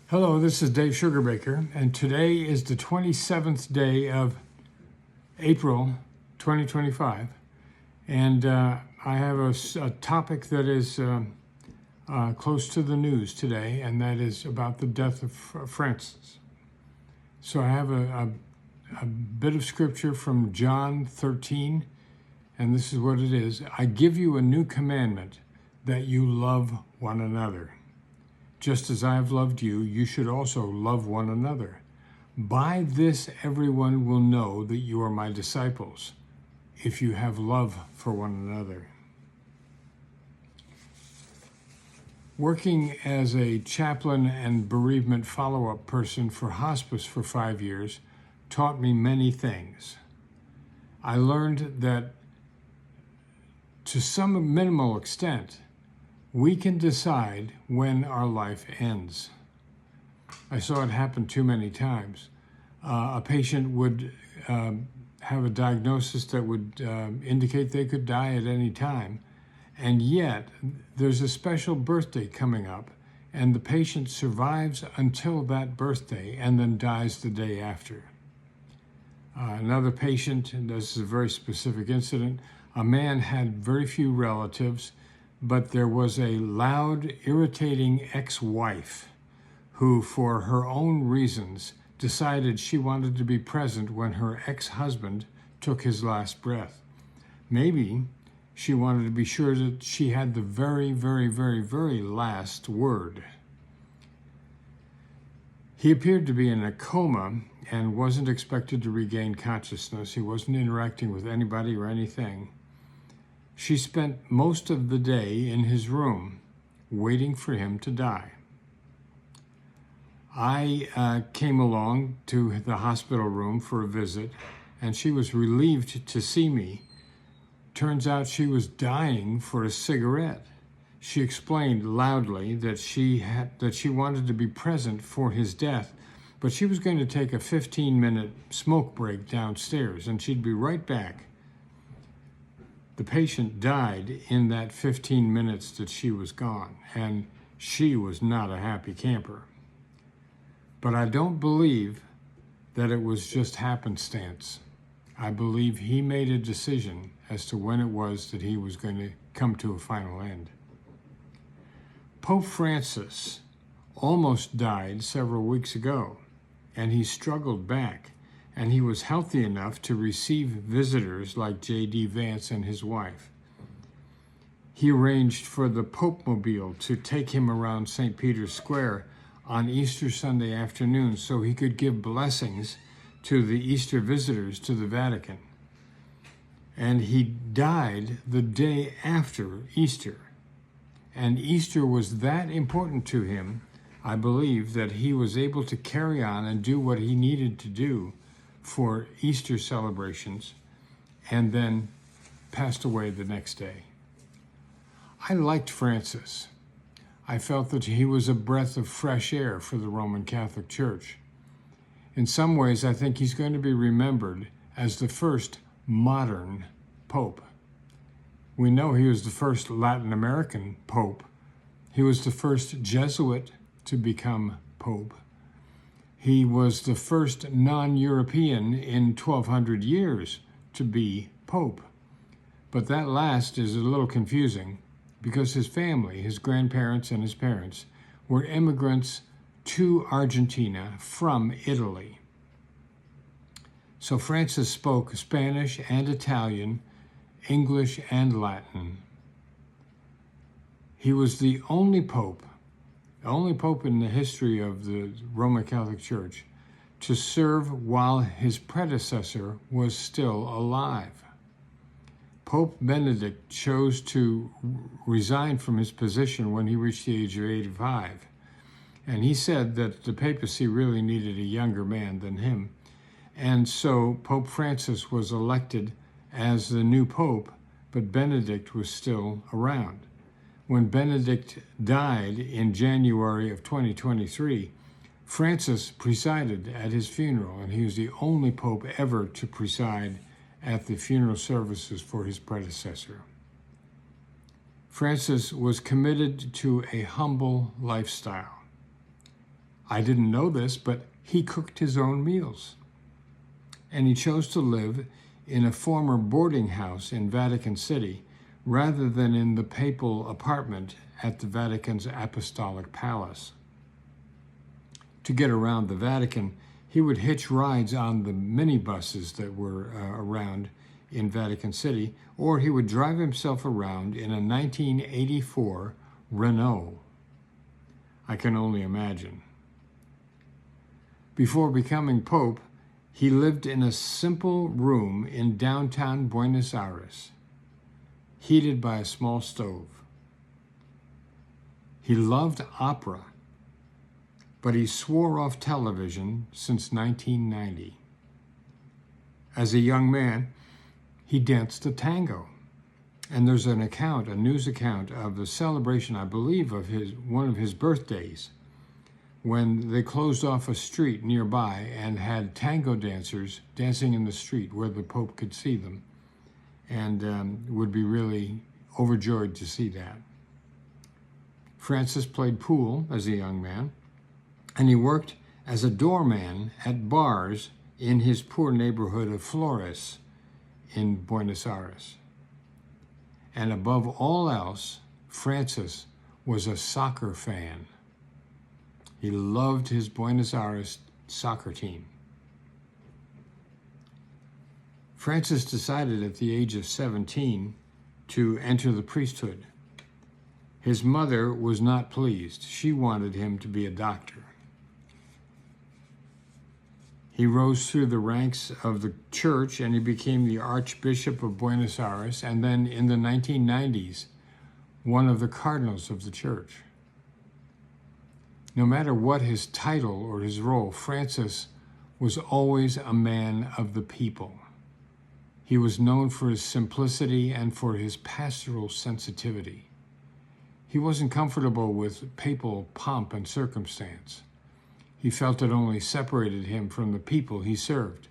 Hello, this is Dave Sugarbaker, and today is the 27th day of April 2025. And I have a topic that is close to the news today, and that is about the death of Francis. So I have a bit of scripture from John 13, and this is what it is. I give you a new commandment, that you love one another. Just as I have loved you, you should also love one another. By this everyone will know that you are my disciples, if you have love for one another. Working as a chaplain and bereavement follow-up person for hospice for 5 years taught me many things. I learned that to some minimal extent, we can decide when our life ends. I saw it happen too many times. A patient would have a diagnosis that would indicate they could die at any time, and yet there's a special birthday coming up, and the patient survives until that birthday and then dies the day after. Another patient, and this is a very specific incident, a man had very few relatives, but there was a loud, irritating ex-wife who, for her own reasons, decided she wanted to be present when her ex-husband took his last breath. Maybe she wanted to be sure that she had the very, very, very, very last word. He appeared to be in a coma and wasn't expected to regain consciousness. He wasn't interacting with anybody or anything. She spent most of the day in his room, waiting for him to die. I came along to the hospital room for a visit, and she was relieved to see me. Turns out she was dying for a cigarette. She explained loudly that she wanted to be present for his death, but she was going to take a 15-minute smoke break downstairs, and she'd be right back. The patient died in that 15 minutes that she was gone, and she was not a happy camper. But I don't believe that it was just happenstance. I believe he made a decision as to when it was that he was going to come to a final end. Pope Francis almost died several weeks ago, and he struggled back. And he was healthy enough to receive visitors like J.D. Vance and his wife. He arranged for the Pope-mobile to take him around St. Peter's Square on Easter Sunday afternoon so he could give blessings to the Easter visitors to the Vatican. And he died the day after Easter. And Easter was that important to him, I believe, that he was able to carry on and do what he needed to do for Easter celebrations, and then passed away the next day. I liked Francis. I felt that he was a breath of fresh air for the Roman Catholic Church. In some ways, I think he's going to be remembered as the first modern pope. We know he was the first Latin American pope. He was the first Jesuit to become pope. He was the first non-European in 1,200 years to be pope. But that last is a little confusing because his family, his grandparents and his parents, were immigrants to Argentina from Italy. So Francis spoke Spanish and Italian, English and Latin. He was the only pope in the history of the Roman Catholic Church to serve while his predecessor was still alive. Pope Benedict chose to resign from his position when he reached the age of 85. And he said that the papacy really needed a younger man than him. And so Pope Francis was elected as the new pope, but Benedict was still around. When Benedict died in January of 2023, Francis presided at his funeral, and he was the only pope ever to preside at the funeral services for his predecessor. Francis was committed to a humble lifestyle. I didn't know this, but he cooked his own meals. And he chose to live in a former boarding house in Vatican City rather than in the papal apartment at the Vatican's Apostolic Palace. To get around the Vatican, he would hitch rides on the minibuses that were around in Vatican City, or he would drive himself around in a 1984 Renault. I can only imagine. Before becoming Pope, he lived in a simple room in downtown Buenos Aires, heated by a small stove. He loved opera, but he swore off television since 1990. As a young man, he danced a tango. And there's an account, a news account of the celebration, I believe, of one of his birthdays, when they closed off a street nearby and had tango dancers dancing in the street where the Pope could see them, and would be really overjoyed to see that. Francis played pool as a young man, and he worked as a doorman at bars in his poor neighborhood of Flores in Buenos Aires. And above all else, Francis was a soccer fan. He loved his Buenos Aires soccer team. Francis decided at the age of 17 to enter the priesthood. His mother was not pleased. She wanted him to be a doctor. He rose through the ranks of the church and he became the Archbishop of Buenos Aires, and then in the 1990s, one of the cardinals of the church. No matter what his title or his role, Francis was always a man of the people. He was known for his simplicity and for his pastoral sensitivity. He wasn't comfortable with papal pomp and circumstance. He felt it only separated him from the people he served.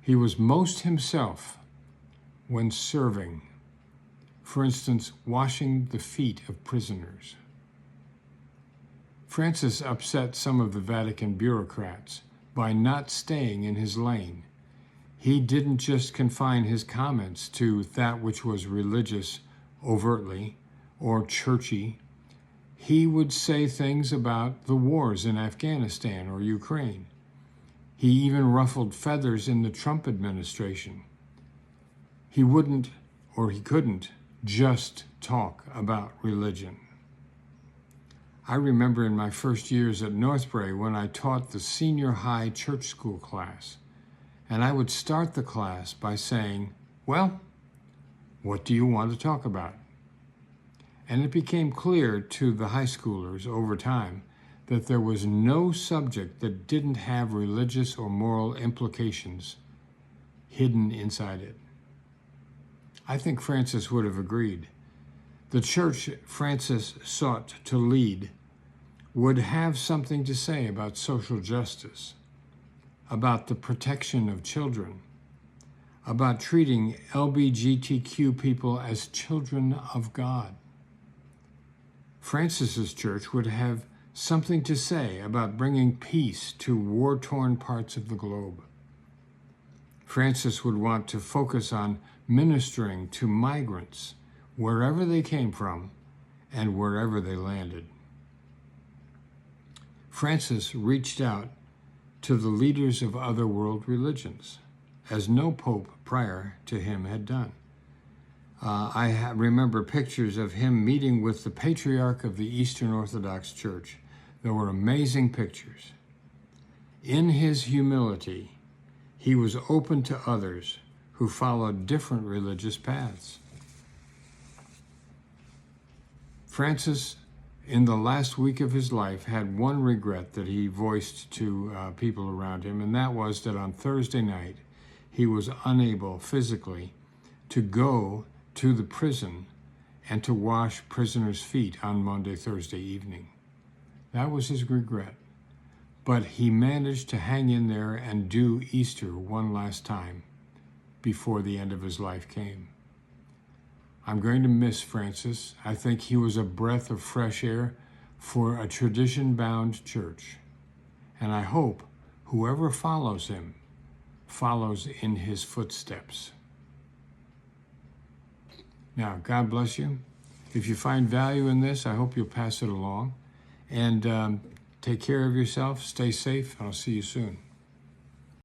He was most himself when serving. For instance, washing the feet of prisoners. Francis upset some of the Vatican bureaucrats by not staying in his lane. He didn't just confine his comments to that which was religious overtly or churchy. He would say things about the wars in Afghanistan or Ukraine. He even ruffled feathers in the Trump administration. He wouldn't, or he couldn't, just talk about religion. I remember in my first years at Northbury when I taught the senior high church school class, and I would start the class by saying, "Well, what do you want to talk about?" And it became clear to the high schoolers over time that there was no subject that didn't have religious or moral implications hidden inside it. I think Francis would have agreed. The church Francis sought to lead would have something to say about social justice, about the protection of children, about treating LGBTQ people as children of God. Francis's church would have something to say about bringing peace to war-torn parts of the globe. Francis would want to focus on ministering to migrants wherever they came from and wherever they landed. Francis reached out to the leaders of other world religions, as no pope prior to him had done. I remember pictures of him meeting with the patriarch of the Eastern Orthodox Church. There were amazing pictures. In his humility, he was open to others who followed different religious paths. Francis, in the last week of his life, had one regret that he voiced to people around him, and that was that on Thursday night, he was unable physically to go to the prison and to wash prisoners' feet on Monday, Thursday evening. That was his regret. But he managed to hang in there and do Easter one last time before the end of his life came. I'm going to miss Francis. I think he was a breath of fresh air for a tradition-bound church. And I hope whoever follows him follows in his footsteps. Now, God bless you. If you find value in this, I hope you'll pass it along. And take care of yourself. Stay safe. I'll see you soon.